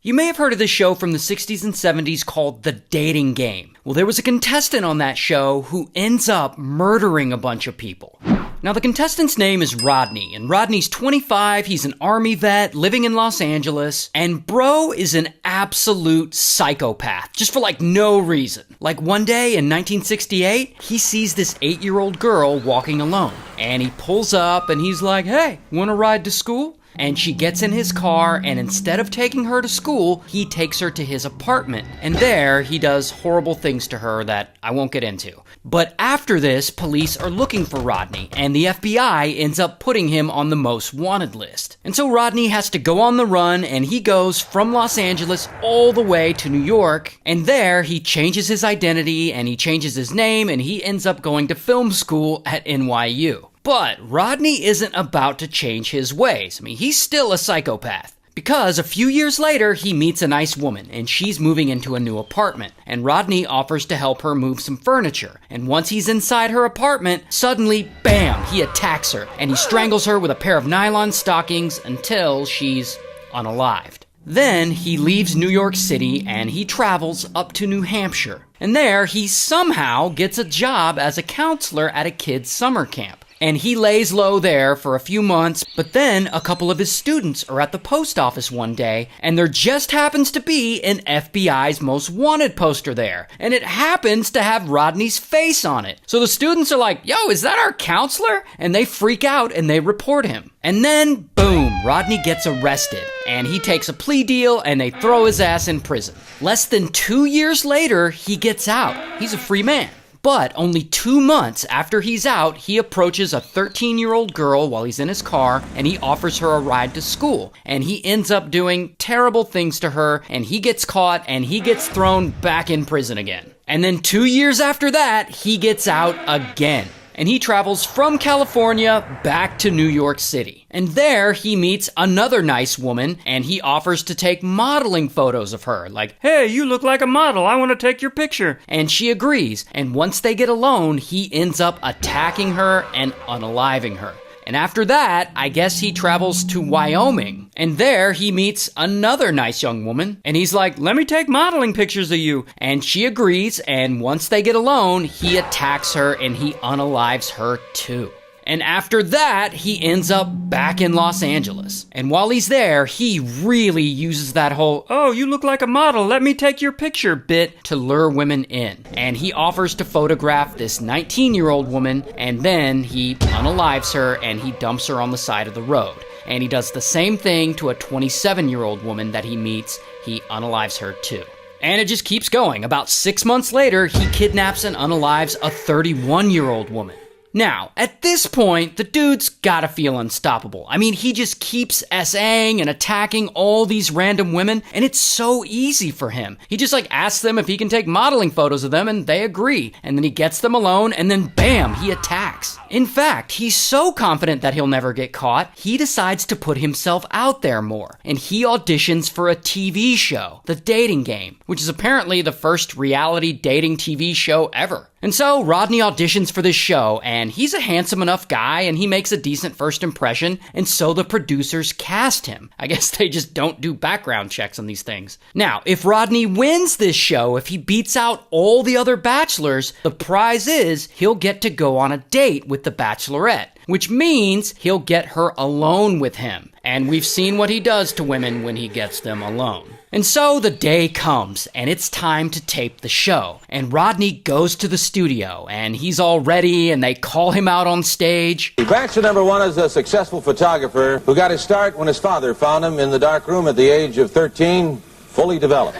You may have heard of this show from the 60s and 70s called The Dating Game. Well, there was a contestant on that show who ends up murdering a bunch of people. Now, the contestant's name is Rodney, and Rodney's 25, he's an army vet living in Los Angeles, and bro is an absolute psychopath, just for no reason. Like one day in 1968, he sees this 8-year-old girl walking alone, and he pulls up and he's like, "Hey, wanna ride to school?" And she gets in his car, and instead of taking her to school, he takes her to his apartment. And there, he does horrible things to her that I won't get into. But after this, police are looking for Rodney, and the FBI ends up putting him on the most wanted list. And so Rodney has to go on the run, and he goes from Los Angeles all the way to New York. And there, he changes his identity, and he changes his name, and he ends up going to film school at NYU. But Rodney isn't about to change his ways. I mean, he's still a psychopath. Because a few years later, he meets a nice woman, and she's moving into a new apartment. And Rodney offers to help her move some furniture. And once he's inside her apartment, suddenly, bam, he attacks her. And he strangles her with a pair of nylon stockings until she's unalived. Then he leaves New York City and he travels up to New Hampshire. And there, he somehow gets a job as a counselor at a kid's summer camp. And he lays low there for a few months, but then a couple of his students are at the post office one day, and there just happens to be an FBI's Most Wanted poster there, and it happens to have Rodney's face on it. So the students are like, "Yo, is that our counselor?" And they freak out and they report him. And then, boom, Rodney gets arrested, and he takes a plea deal and they throw his ass in prison. Less than 2 years later, he gets out. He's a free man. But only 2 months after he's out, he approaches a 13-year-old girl while he's in his car, and he offers her a ride to school. And he ends up doing terrible things to her, and he gets caught, and he gets thrown back in prison again. And then 2 years after that, he gets out again. And he travels from California back to New York City. And there he meets another nice woman, and he offers to take modeling photos of her. Like, "Hey, you look like a model, I want to take your picture." And she agrees, and once they get alone, he ends up attacking her and unaliving her. And after that, I guess he travels to Wyoming. And there he meets another nice young woman. And he's like, "Let me take modeling pictures of you." And she agrees. And once they get alone, he attacks her and he unalives her too. And after that, he ends up back in Los Angeles. And while he's there, he really uses that whole, "Oh, you look like a model, let me take your picture" bit to lure women in. And he offers to photograph this 19-year-old woman, and then he unalives her and he dumps her on the side of the road. And he does the same thing to a 27-year-old woman that he meets. He unalives her too. And it just keeps going. About 6 months later, he kidnaps and unalives a 31-year-old woman. Now, at this point, the dude's gotta feel unstoppable. I mean, he just keeps SAing and attacking all these random women, and it's so easy for him. He just asks them if he can take modeling photos of them, and they agree. And then he gets them alone, and then bam, he attacks. In fact, he's so confident that he'll never get caught, he decides to put himself out there more. And he auditions for a TV show, The Dating Game, which is apparently the first reality dating TV show ever. And so Rodney auditions for this show, and he's a handsome enough guy, and he makes a decent first impression, and so the producers cast him. I guess they just don't do background checks on these things. Now, if Rodney wins this show, if he beats out all the other bachelors, the prize is he'll get to go on a date with the bachelorette, which means he'll get her alone with him. And we've seen what he does to women when he gets them alone. And so the day comes, and it's time to tape the show. And Rodney goes to the studio, and he's all ready, and they call him out on stage. Bachelor number one is a successful photographer who got his start when his father found him in the dark room at the age of 13, fully developed.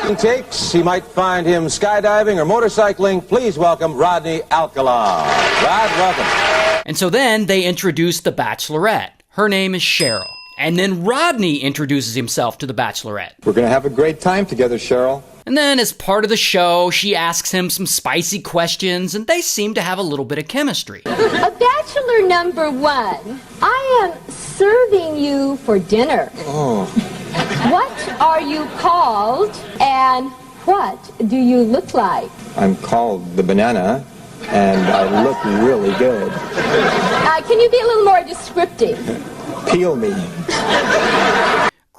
In takes, he might find him skydiving or motorcycling. Please welcome Rodney Alcala. Rod, welcome. And so then they introduce the bachelorette. Her name is Cheryl. And then Rodney introduces himself to the bachelorette. "We're going to have a great time together, Cheryl." And then as part of the show, she asks him some spicy questions, and they seem to have a little bit of chemistry. A bachelor number one, I am serving you for dinner. Oh. What are you called, and what do you look like? I'm called the banana, and I look really good. Can you be a little more descriptive? Peel me.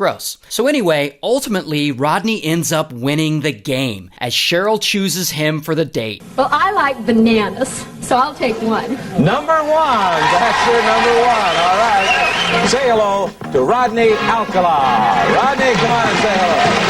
Gross. So anyway, ultimately, Rodney ends up winning the game as Cheryl chooses him for the date. Well, I like bananas, so I'll take one. Number one. That's your number one. All right. Say hello to Rodney Alcala. Rodney, come on and say hello.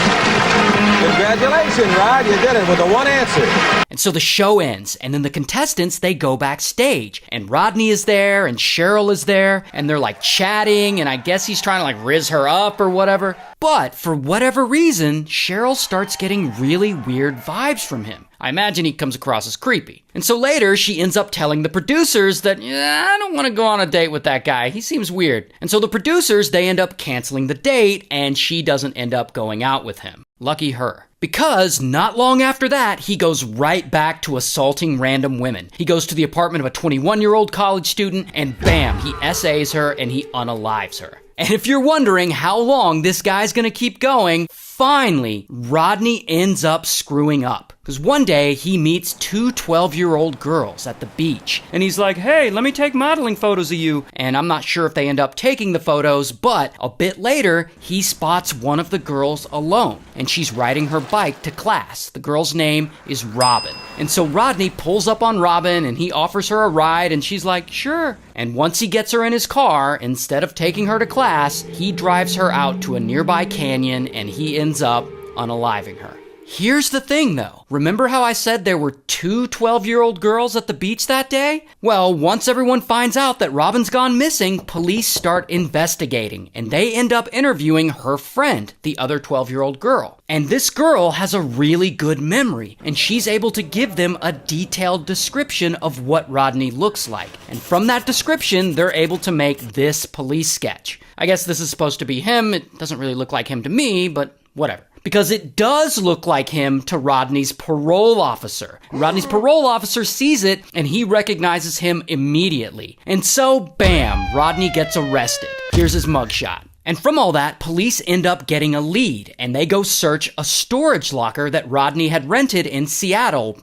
Congratulations, Rod. You did it with the one answer. And so the show ends, and then the contestants, they go backstage. And Rodney is there, and Cheryl is there, and they're like chatting, and I guess he's trying to like riz her up or whatever. But for whatever reason, Cheryl starts getting really weird vibes from him. I imagine he comes across as creepy. And so later, she ends up telling the producers that, I don't want to go on a date with that guy. He seems weird. And so the producers, they end up canceling the date, and she doesn't end up going out with him. Lucky her. Because not long after that, he goes right back to assaulting random women. He goes to the apartment of a 21-year-old college student, and bam, he SAs her and he unalives her. And if you're wondering how long this guy's gonna keep going, finally, Rodney ends up screwing up. Because one day, he meets two 12-year-old girls at the beach. And he's like, hey, let me take modeling photos of you. And I'm not sure if they end up taking the photos, but a bit later, he spots one of the girls alone. And she's riding her bike to class. The girl's name is Robin. And so Rodney pulls up on Robin and he offers her a ride and she's like, sure. And once he gets her in his car, instead of taking her to class, he drives her out to a nearby canyon and he ends up unaliving her. Here's the thing though. Remember how I said there were two 12-year-old girls at the beach that day? Well, once everyone finds out that Robin's gone missing, police start investigating, and they end up interviewing her friend, the other 12-year-old girl. And this girl has a really good memory, and she's able to give them a detailed description of what Rodney looks like. And from that description, they're able to make this police sketch. I guess this is supposed to be him. It doesn't really look like him to me, but whatever. Because it does look like him to Rodney's parole officer. Rodney's parole officer sees it, and he recognizes him immediately. And so, bam, Rodney gets arrested. Here's his mugshot. And from all that, police end up getting a lead, and they go search a storage locker that Rodney had rented in Seattle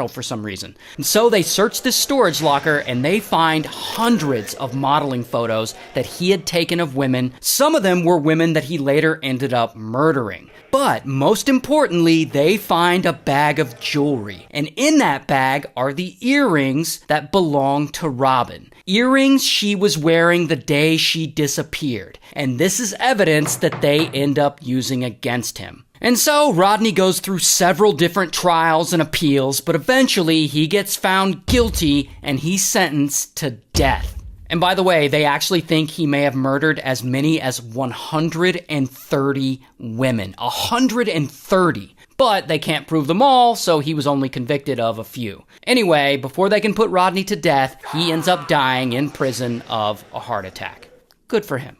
for some reason. And so they search this storage locker, and they find hundreds of modeling photos that he had taken of women. Some of them were women that he later ended up murdering. But most importantly, they find a bag of jewelry. And in that bag are the earrings that belong to Robin. Earrings she was wearing the day she disappeared. And this is evidence that they end up using against him. And so Rodney goes through several different trials and appeals, but eventually he gets found guilty and he's sentenced to death. And by the way, they actually think he may have murdered as many as 130 women. 130. But they can't prove them all, so he was only convicted of a few. Anyway, before they can put Rodney to death, he ends up dying in prison of a heart attack. Good for him.